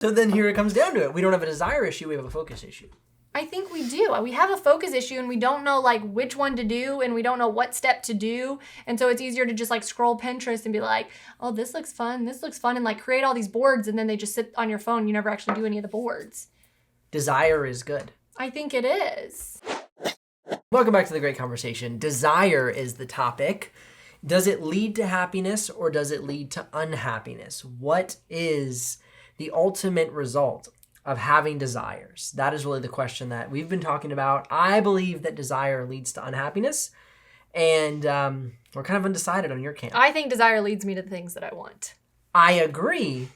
So then here it comes down to it. We don't have a desire issue, we have a focus issue. I think we do. We have a focus issue and we don't know like which one to do and we don't know what step to do. And so it's easier to just like scroll Pinterest and be like, oh, this looks fun, and like create all these boards and then they just sit on your phone. You never actually do any of the boards. Desire is good. I think it is. Welcome back to the great conversation. Desire is the topic. Does it lead to happiness or does it lead to unhappiness? What is the ultimate result of having desires? That is really the question that we've been talking about. I believe that desire leads to unhappiness, and we're kind of undecided on your camp. I think desire leads me to the things that I want. I agree.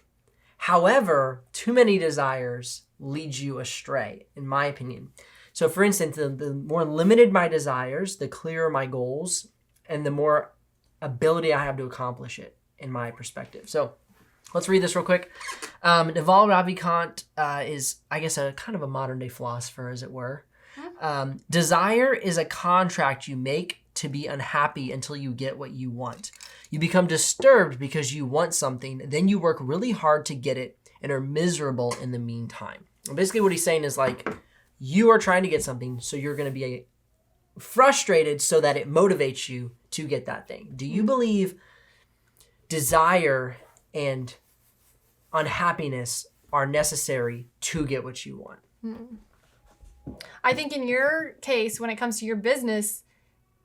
However, too many desires lead you astray, in my opinion. So for instance, the more limited my desires, the clearer my goals, and the more ability I have to accomplish it, in my perspective. So let's read this real quick. Naval Ravikant is, I guess, a kind of a modern day philosopher, as it were. Desire is a contract you make to be unhappy until you get what you want. You become disturbed because you want something, then you work really hard to get it and are miserable in the meantime. And basically what he's saying is like, you are trying to get something, so you're going to be frustrated so that it motivates you to get that thing. Do you believe desire and unhappiness are necessary to get what you want? I think in your case, when it comes to your business,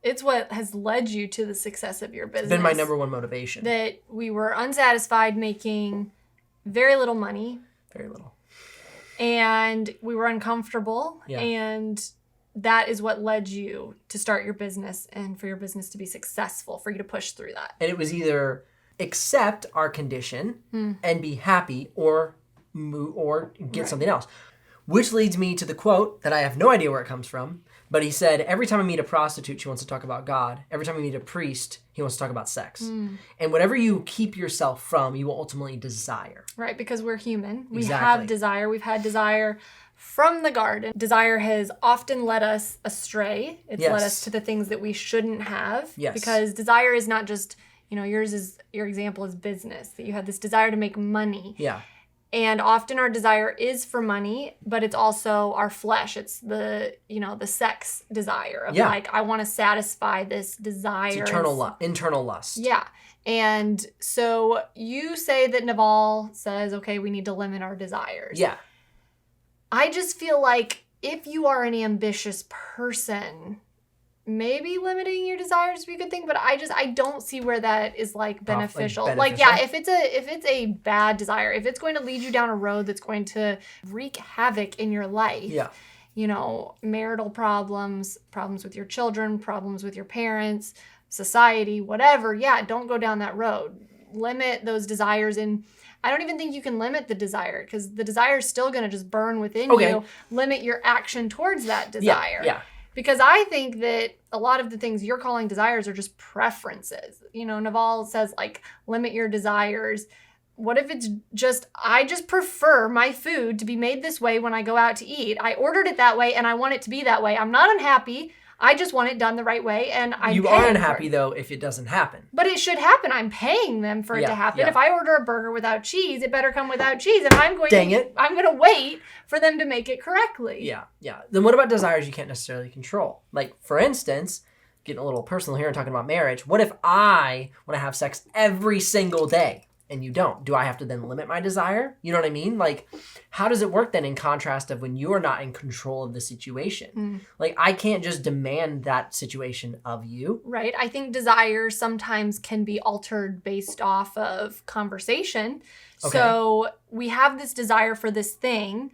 it's what has led you to the success of your business. It's been my number one motivation. That we were unsatisfied making very little money. Very little. And we were uncomfortable. Yeah. And that is what led you to start your business and for your business to be successful, for you to push through that. And it was either accept our condition and be happy or get something else. Which leads me to the quote that I have no idea where it comes from, but he said, every time I meet a prostitute, she wants to talk about God. Every time I meet a priest, he wants to talk about sex. And whatever you keep yourself from, you will ultimately desire. Right, because we're human. We Exactly. have desire. We've had desire from the garden. Desire has often led us astray. It's led us to the things that we shouldn't have. Yes. Because desire is not just, your example is business, that you have this desire to make money. Yeah. And often our desire is for money, but it's also our flesh. It's the sex desire of like, I want to satisfy this desire. It's internal lust. Yeah. And so you say that Naval says, okay, we need to limit our desires. Yeah. I just feel like if you are an ambitious person, maybe limiting your desires would be a good thing, but I don't see where that is like beneficial. If it's a bad desire, if it's going to lead you down a road that's going to wreak havoc in your life, marital problems with your children, problems with your parents, society, whatever, don't go down that road. Limit those desires. And I don't even think you can limit the desire, because the desire is still going to just burn within you. Limit your action towards that desire. Yeah. Because I think that a lot of the things you're calling desires are just preferences. Naval says, like, limit your desires. What if it's just, I just prefer my food to be made this way when I go out to eat. I ordered it that way and I want it to be that way. I'm not unhappy. I just want it done the right way, and You are unhappy, though, if it doesn't happen. But it should happen. I'm paying them for it to happen. Yeah. If I order a burger without cheese, it better come without cheese. And I'm going to wait for them to make it correctly. Yeah. Then what about desires you can't necessarily control? Like, for instance, getting a little personal here and talking about marriage, what if I want to have sex every single day and you don't? Do I have to then limit my desire? You know what I mean? Like, how does it work then in contrast of when you are not in control of the situation? Like, I can't just demand that situation of you. Right. I think desire sometimes can be altered based off of conversation. Okay. So we have this desire for this thing,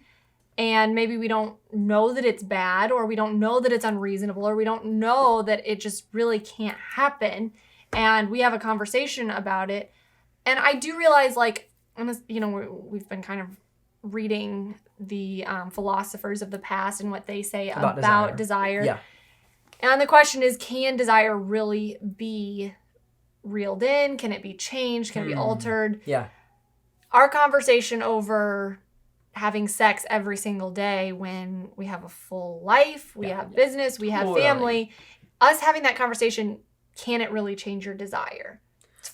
and maybe we don't know that it's bad, or we don't know that it's unreasonable, or we don't know that it just really can't happen. And we have a conversation about it. And I do realize, like, we've been kind of reading the philosophers of the past and what they say about desire. Yeah. And the question is, can desire really be reeled in? Can it be changed? Can it be altered? Yeah. Our conversation over having sex every single day when we have a full life, we have business, we have family, us having that conversation, can it really change your desire?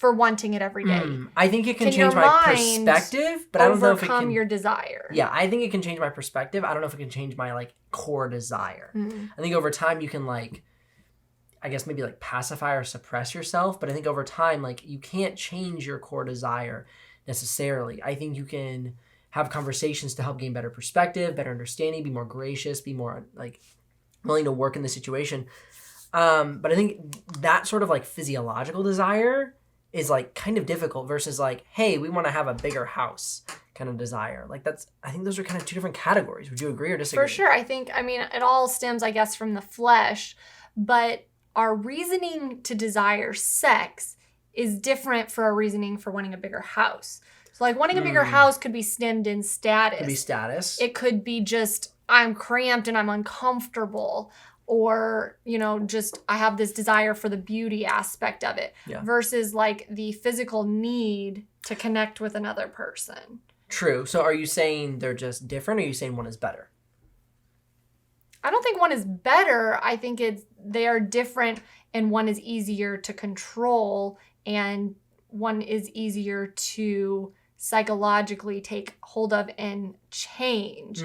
for wanting it every day. I think it can change my perspective, but I don't know if it can overcome your desire. Yeah, I think it can change my perspective. I don't know if it can change my like core desire. I think over time you can like, I guess maybe like pacify or suppress yourself, but I think over time like you can't change your core desire necessarily. I think you can have conversations to help gain better perspective, better understanding, be more gracious, be more like willing to work in the situation. But I think that sort of like physiological desire is like kind of difficult versus like, hey, we want to have a bigger house kind of desire. Like I think those are kind of two different categories. Would you agree or disagree? For sure. I mean, it all stems, I guess, from the flesh, but our reasoning to desire sex is different for our reasoning for wanting a bigger house. So like wanting a bigger house could be stemmed in status. Could be status. It could be just I'm cramped and I'm uncomfortable, or, you know, just I have this desire for the beauty aspect of it versus like the physical need to connect with another person. True. So are you saying they're just different, or are you saying one is better? I don't think one is better. I think they are different, and one is easier to control and one is easier to psychologically take hold of and change.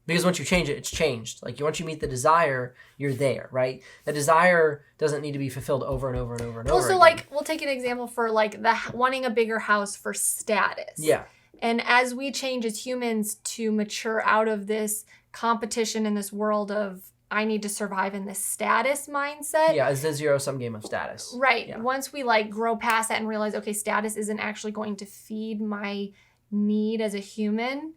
Because once you change it, it's changed. Like once you meet the desire, you're there, right? The desire doesn't need to be fulfilled over and over and over and over. Also, like we'll take an example for like the wanting a bigger house for status. Yeah. And as we change as humans to mature out of this competition in this world of I need to survive in this status mindset. Yeah, it's a zero-sum game of status. Right. Yeah. Once we like grow past that and realize, okay, status isn't actually going to feed my need as a human,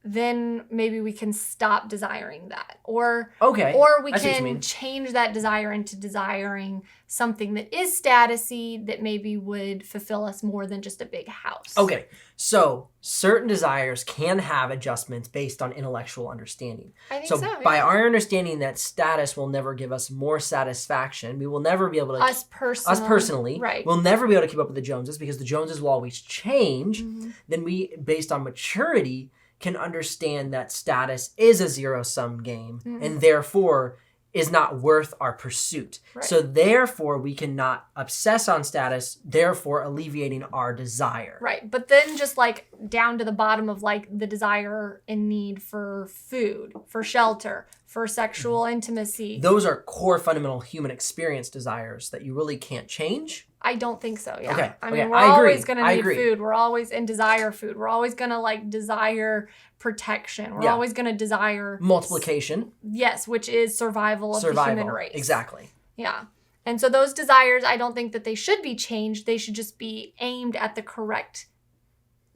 then maybe we can stop desiring that. Or we can change that desire into desiring something that is statusy that maybe would fulfill us more than just a big house. Okay. So certain desires can have adjustments based on intellectual understanding. I think so. By our understanding that status will never give us more satisfaction, we will never be able to... Us personally. Right. We'll never be able to keep up with the Joneses because the Joneses will always change. Then we, based on maturity, can understand that status is a zero-sum game and therefore is not worth our pursuit. Right. So therefore we cannot obsess on status, therefore alleviating our desire. Right. But then just like down to the bottom of like the desire and need for food, for shelter, for sexual intimacy. Those are core fundamental human experience desires that you really can't change. I don't think so, yeah. Okay. I mean, we're always going to need food. We're always in desire food. We're always going to like desire protection. We're always going to desire... multiplication. Yes, which is survival of the human race. Exactly. Yeah. And so those desires, I don't think that they should be changed. They should just be aimed at the correct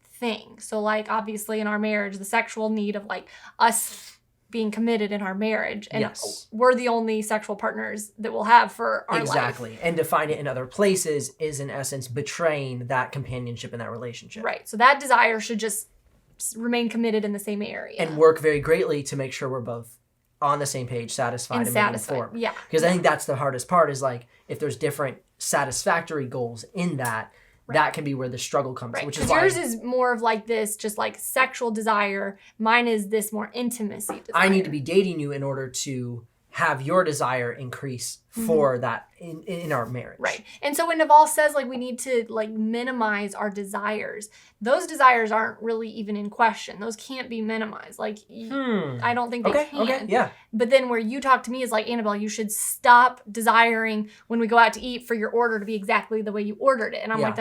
thing. So like obviously in our marriage, the sexual need of like us being committed in our marriage. And we're the only sexual partners that we'll have for our life. Exactly. And to find it in other places is in essence betraying that companionship in that relationship. Right. So that desire should just remain committed in the same area. And work very greatly to make sure we're both on the same page, satisfied and moving forward. Yeah. Because I think that's the hardest part is like if there's different satisfactory goals in that, that can be where the struggle comes. Right. Which is why yours is more of like this, just like sexual desire. Mine is this more intimacy desire. I need to be dating you in order to have your desire increase for that in our marriage. Right. And so when Naval says like we need to like minimize our desires, those desires aren't really even in question. Those can't be minimized. Like I don't think they can. Okay, yeah. But then where you talk to me is like, Annabelle, you should stop desiring when we go out to eat for your order to be exactly the way you ordered it. And I'm like,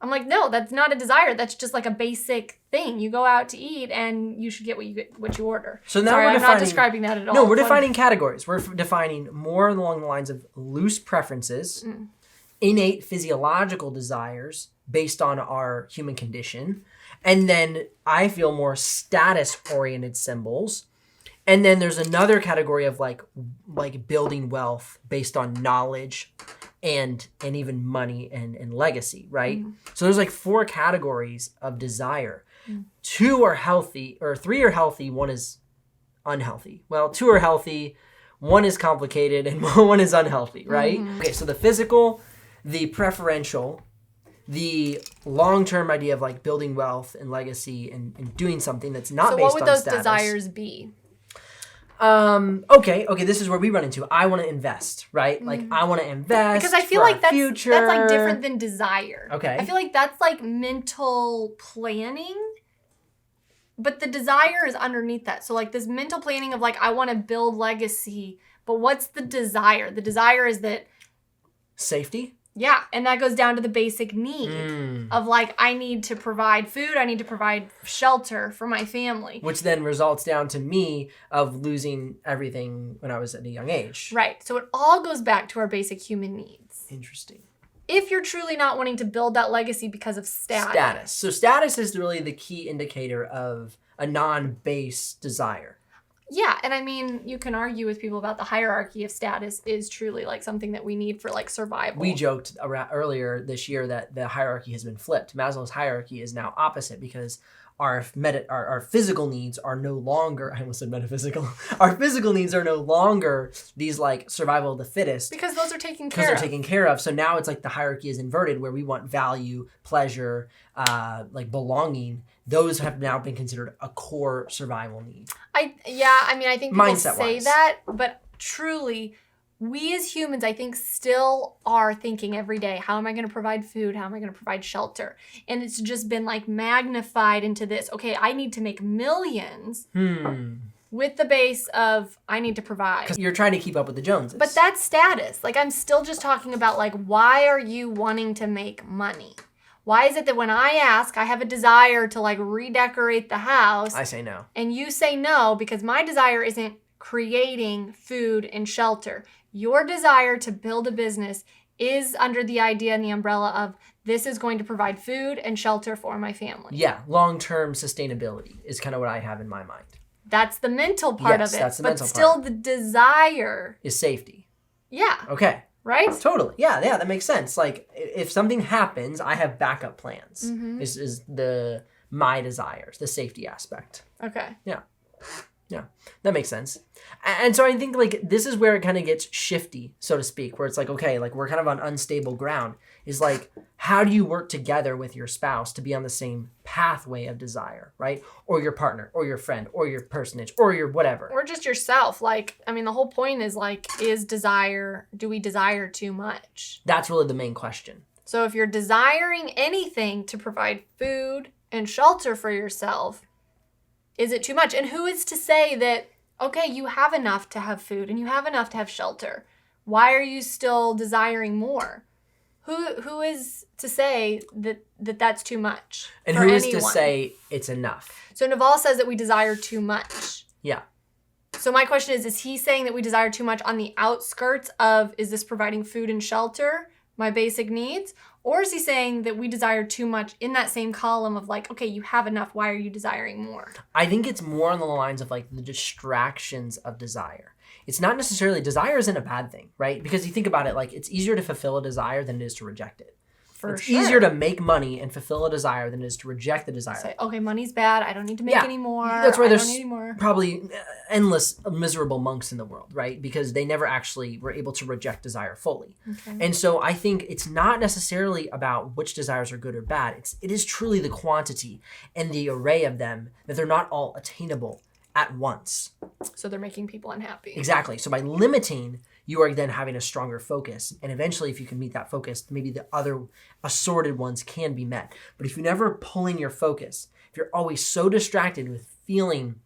I'm like, no, that's not a desire. That's just like a basic thing. You go out to eat and you should get what you order. So now I'm not describing that at all. No, we're defining categories. We're defining more along the lines of loose preferences, innate physiological desires based on our human condition, and then I feel more status-oriented symbols. And then there's another category of like building wealth based on knowledge and even money and legacy, right? So there's like 4 categories of desire. 2 are healthy, or 3 are healthy, 1 is unhealthy. Well, 2 are healthy, 1 is complicated, and 1 is unhealthy, right? Okay, so the physical, the preferential, the long-term idea of like building wealth and legacy and doing something that's not based on status. So what would those desires be? Okay, this is where we run into. I want to invest, right? Like I want to invest because I feel for like that's future. That's like different than desire. Okay. I feel like that's like mental planning, but the desire is underneath that. So like this mental planning of like I want to build legacy, but what's the desire? The desire is that safety. Yeah, and that goes down to the basic need of like, I need to provide food, I need to provide shelter for my family. Which then results down to me of losing everything when I was at a young age. Right, so it all goes back to our basic human needs. Interesting. If you're truly not wanting to build that legacy because of status. So status is really the key indicator of a non-base desire. Yeah, and I mean, you can argue with people about the hierarchy of status is truly like something that we need for like survival. We joked earlier this year that the hierarchy has been flipped. Maslow's hierarchy is now opposite because our physical needs are no longer, I almost said metaphysical, our physical needs are no longer these like survival of the fittest. Because those are taken care of. Because they're taken care of. So now it's like the hierarchy is inverted where we want value, pleasure, like belonging. Those have now been considered a core survival need. I think people say that, but truly, we as humans, I think, still are thinking every day, how am I going to provide food? How am I going to provide shelter? And it's just been like magnified into this, okay, I need to make millions with the base of I need to provide. Because you're trying to keep up with the Joneses. But that's status. Like, I'm still just talking about like, why are you wanting to make money? Why is it that when I ask, I have a desire to like redecorate the house? I say no. And you say no because my desire isn't creating food and shelter. Your desire to build a business is under the idea and the umbrella of this is going to provide food and shelter for my family. Yeah, long-term sustainability is kind of what I have in my mind. That's the mental part of it. That's the mental part. But still the desire is safety. Yeah. Okay. Right? Totally. Yeah, that makes sense. Like if something happens, I have backup plans. Is my desires, the safety aspect. Okay. Yeah, that makes sense. And so I think like this is where it kind of gets shifty, so to speak, where it's like, okay, like we're kind of on unstable ground. Is like, how do you work together with your spouse to be on the same pathway of desire, right? Or your partner, or your friend, or your personage, or your whatever. Or just yourself. Like, I mean, the whole point is like, do we desire too much? That's really the main question. So if you're desiring anything to provide food and shelter for yourself, is it too much? And who is to say that, okay, you have enough to have food and you have enough to have shelter? Why are you still desiring more? Who is to say that that's too much? And who is to say it's enough? So Naval says that we desire too much. Yeah. So my question is he saying that we desire too much on the outskirts of, is this providing food and shelter, my basic needs? Or is he saying that we desire too much in that same column of like, okay, you have enough, why are you desiring more? I think it's more on the lines of like the distractions of desire. It's not necessarily, desire isn't a bad thing, right? Because you think about it, like it's easier to fulfill a desire than it is to reject it. It's easier to make money and fulfill a desire than it is to reject the desire. Say, okay, money's bad. I don't need to make any more. That's why there's probably endless miserable monks in the world, right? Because they never actually were able to reject desire fully. Okay. And so I think it's not necessarily about which desires are good or bad. It is truly the quantity and the array of them, that they're not all attainable at once. So they're making people unhappy. Exactly. So by limiting, you are then having a stronger focus. And eventually, if you can meet that focus, maybe the other assorted ones can be met. But if you never pull in your focus, if you're always so distracted with feeling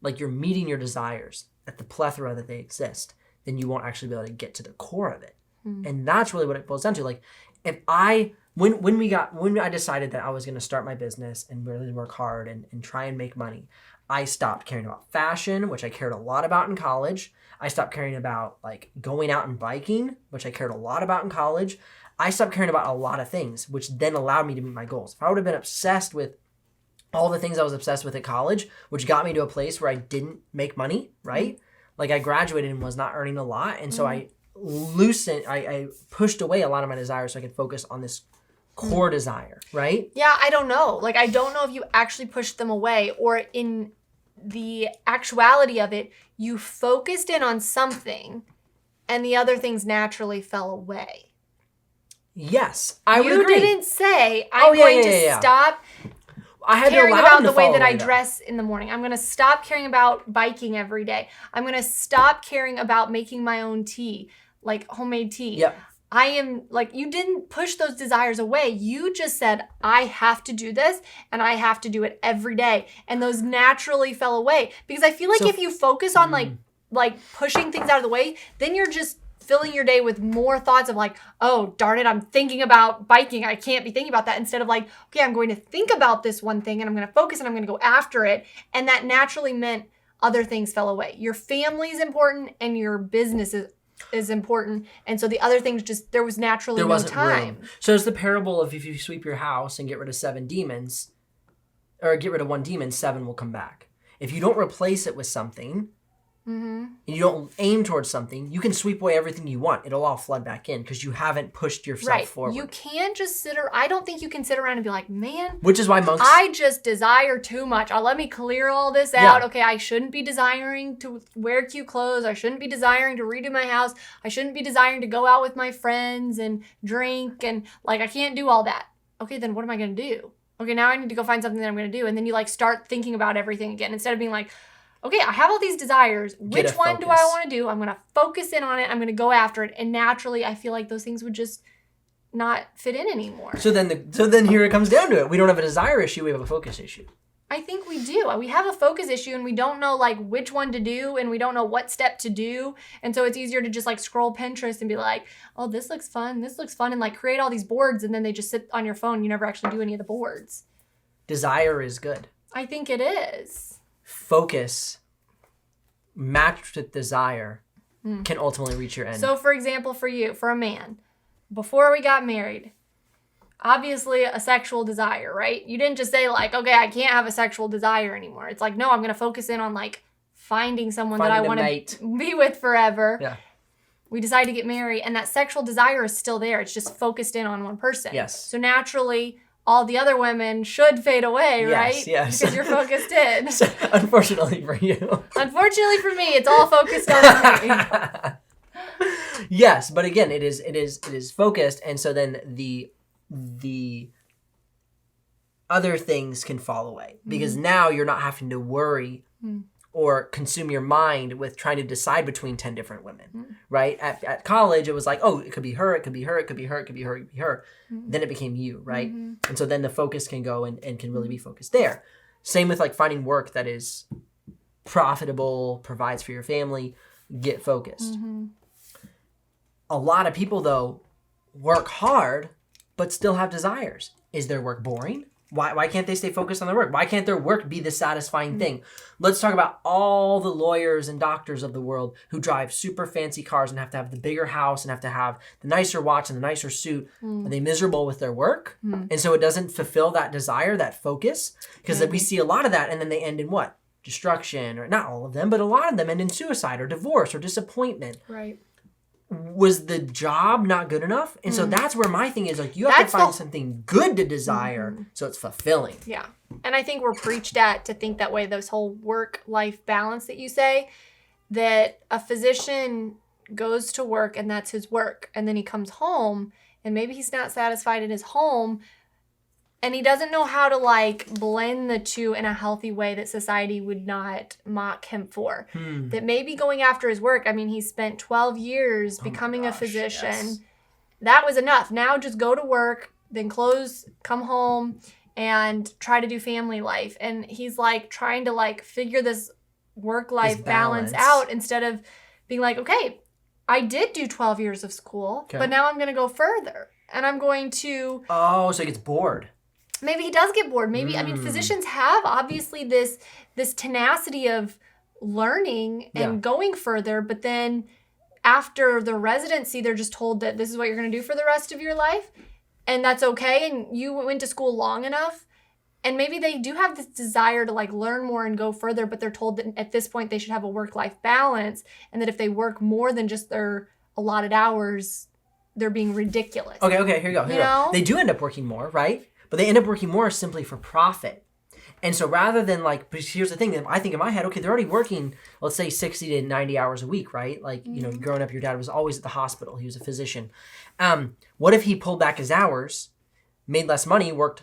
like you're meeting your desires at the plethora that they exist, then you won't actually be able to get to the core of it. And that's really what it boils down to. Like when I decided that I was going to start my business and really work hard and try and make money, I stopped caring about fashion, which I cared a lot about in college. I stopped caring about like going out and biking, which I cared a lot about in college. I stopped caring about a lot of things, which then allowed me to meet my goals. If I would have been obsessed with all the things I was obsessed with at college, which got me to a place where I didn't make money, right? Like I graduated and was not earning a lot. And so I pushed away a lot of my desires so I could focus on this core desire, right? Yeah, I don't know. Like, I don't know if you actually pushed them away or in the actuality of it, you focused in on something and the other things naturally fell away. Yes, I would agree. You didn't say, I'm going to stop caring about the way that I dress in the morning. I'm going to stop caring about biking every day. I'm going to stop caring about making my own tea, like homemade tea. Yep. I am like, you didn't push those desires away. You just said, I have to do this and I have to do it every day. And those naturally fell away. Because I feel like if you focus on like pushing things out of the way, then you're just filling your day with more thoughts of like, oh, darn it, I'm thinking about biking. I can't be thinking about that. Instead of like, okay, I'm going to think about this one thing and I'm going to focus and I'm going to go after it. And that naturally meant other things fell away. Your family is important and your business is important, and so the other things just there was naturally no time. Room. So it's the parable of if you sweep your house and get rid of 7 demons, or get rid of 1 demon, 7 will come back. If you don't replace it with something, and you don't aim towards something, you can sweep away everything you want. It'll all flood back in because you haven't pushed yourself forward. You can't just I don't think you can sit around and be like, man, which is why monks, I just desire too much. Let me clear all this out. Okay, I shouldn't be desiring to wear cute clothes. I shouldn't be desiring to redo my house. I shouldn't be desiring to go out with my friends and drink and like I can't do all that. Okay, then what am I going to do? Okay, now I need to go find something that I'm going to do. And then you like start thinking about everything again instead of being like, okay, I have all these desires. Which one do I want to do? I'm going to focus in on it. I'm going to go after it. And naturally, I feel like those things would just not fit in anymore. So then here it comes down to it. We don't have a desire issue. We have a focus issue. I think we do. We have a focus issue and we don't know like which one to do and we don't know what step to do. And so it's easier to just like scroll Pinterest and be like, oh, this looks fun. This looks fun. And like create all these boards and then they just sit on your phone. You never actually do any of the boards. Desire is good. I think it is. Focus matched with desire can ultimately reach your end. So for example, for you, for a man, before we got married, obviously a sexual desire, right? You didn't just say like, okay, I can't have a sexual desire anymore. It's like, no, I'm going to focus in on like finding someone that I want to be with forever. Yeah. We decided to get married and that sexual desire is still there. It's just focused in on one person. Yes. So naturally, all the other women should fade away, right? Yes. Because you're focused in. So, unfortunately for you. Unfortunately for me, it's all focused on me. Yes, but again, it is focused, and so then the other things can fall away because now you're not having to worry or consume your mind with trying to decide between 10 different women, right? At college, it was like, oh, it could be her, it could be her, it could be her, it could be her, it could be her. Then it became you, right? And so then the focus can go and can really be focused there. Same with like finding work that is profitable, provides for your family, get focused. A lot of people, though, work hard, but still have desires. Is their work boring? Why can't they stay focused on their work? Why can't their work be the satisfying thing? Let's talk about all the lawyers and doctors of the world who drive super fancy cars and have to have the bigger house and have to have the nicer watch and the nicer suit. Are they miserable with their work? And so it doesn't fulfill that desire, that focus? Because we see a lot of that and then they end in what? Destruction, or not all of them, but a lot of them end in suicide or divorce or disappointment. Right. Was the job not good enough? And so that's where my thing is, like, you have to find something good to desire so it's fulfilling. Yeah. And I think we're preached at to think that way, this whole work-life balance that you say, that a physician goes to work and that's his work. And then he comes home and maybe he's not satisfied in his home and he doesn't know how to like blend the two in a healthy way that society would not mock him for. That maybe going after his work, I mean, he spent 12 years becoming a physician. Yes. That was enough. Now just go to work, then come home and try to do family life. And he's like trying to like figure this work-life balance out instead of being like, okay, I did do 12 years of school, but now I'm going to go further and I'm going to... Oh, so he gets bored. Maybe he does get bored. Maybe, I mean, physicians have obviously this tenacity of learning and going further, but then after the residency, they're just told that this is what you're going to do for the rest of your life, and that's okay, and you went to school long enough, and maybe they do have this desire to like learn more and go further, but they're told that at this point they should have a work-life balance, and that if they work more than just their allotted hours, they're being ridiculous. Okay, here you go. They do end up working more, right? But they end up working more simply for profit. And so rather than like, but here's the thing that I think in my head, okay, they're already working, let's say 60 to 90 hours a week, right? Like, you know, growing up, your dad was always at the hospital. He was a physician. What if he pulled back his hours, made less money, worked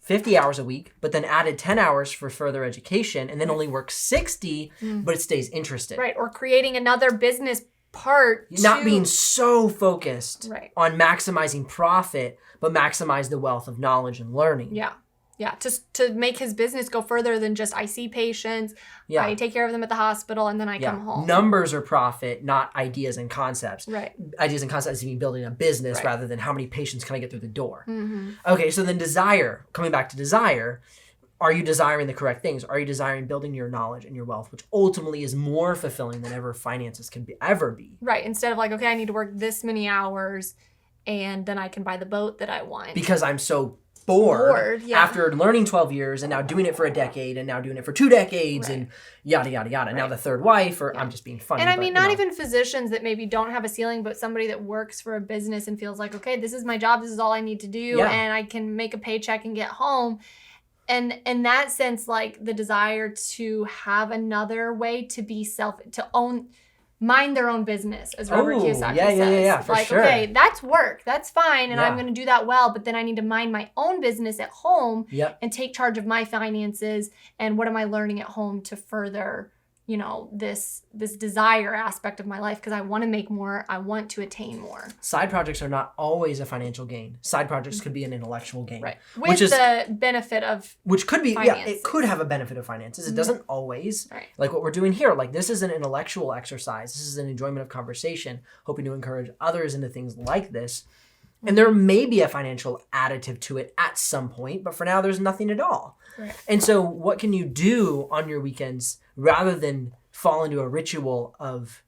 50 hours a week, but then added 10 hours for further education and then only works 60, but it stays interested. Right. Or creating another business part. Not being so focused right. on maximizing profit, but maximize the wealth of knowledge and learning. Yeah. Yeah, to make his business go further than just I see patients, I take care of them at the hospital, and then I come home. Numbers are profit, not ideas and concepts. Right. Ideas and concepts mean building a business right. rather than how many patients can I get through the door. Mm-hmm. Okay, so then desire, coming back to desire, are you desiring the correct things? Are you desiring building your knowledge and your wealth, which ultimately is more fulfilling than ever finances can ever be? Right, instead of like, okay, I need to work this many hours, and then I can buy the boat that I want. Because I'm so bored after learning 12 years and now doing it for a decade and now doing it for 2 decades and yada, yada, yada. Right. Now the third wife, or I'm just being funny. And I mean, not even physicians that maybe don't have a ceiling, but somebody that works for a business and feels like, okay, this is my job. This is all I need to do. And I can make a paycheck and get home. And in that sense, like the desire to have another way to be mind their own business, as Robert Kiyosaki says. Yeah, for like, sure. Okay, that's work. That's fine. And I'm going to do that well. But then I need to mind my own business at home and take charge of my finances. And what am I learning at home to further, this desire aspect of my life? Because I want to make more. I want to attain more. Side projects are not always a financial gain. Side projects could be an intellectual gain. Right. With the benefit of which could be, finances. It could have a benefit of finances. It doesn't always. Right. Like what we're doing here. Like this is an intellectual exercise. This is an enjoyment of conversation, hoping to encourage others into things like this. And there may be a financial additive to it at some point, but for now, there's nothing at all. Right. And so what can you do on your weekends rather than fall into a ritual of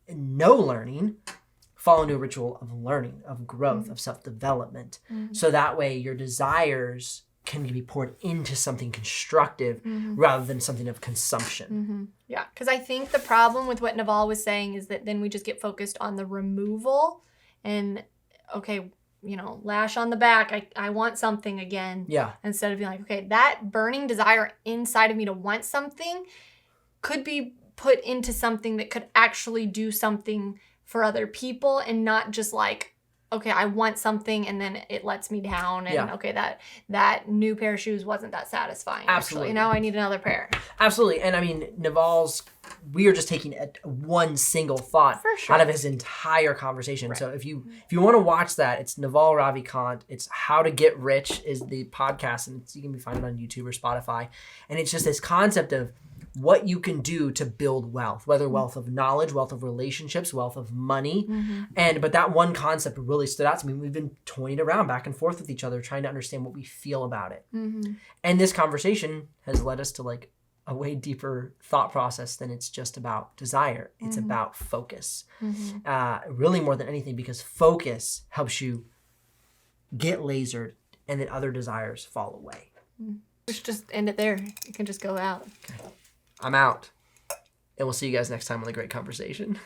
no learning, fall into a ritual of learning, of growth, of self-development. So that way your desires can be poured into something constructive rather than something of consumption. Yeah, because I think the problem with what Naval was saying is that then we just get focused on the removal and, okay, lash on the back. I want something again. Yeah. Instead of being like, okay, that burning desire inside of me to want something could be put into something that could actually do something for other people and not just like, okay, I want something and then it lets me down and okay, that new pair of shoes wasn't that satisfying. Absolutely. Actually. Now I need another pair. Absolutely. And I mean, we are just taking one single thought out of his entire conversation. Right. So if you want to watch that, it's Naval Ravikant. It's How to Get Rich is the podcast, and you can find it on YouTube or Spotify. And it's just this concept of what you can do to build wealth, whether wealth of knowledge, wealth of relationships, wealth of money. But that one concept really stood out to me. We've been toying around back and forth with each other, trying to understand what we feel about it. And this conversation has led us to like a way deeper thought process than it's just about desire. It's about focus. Really more than anything, because focus helps you get lasered and then other desires fall away. We should just end it there. You can just go out. I'm out. And we'll see you guys next time on The Great Conversation.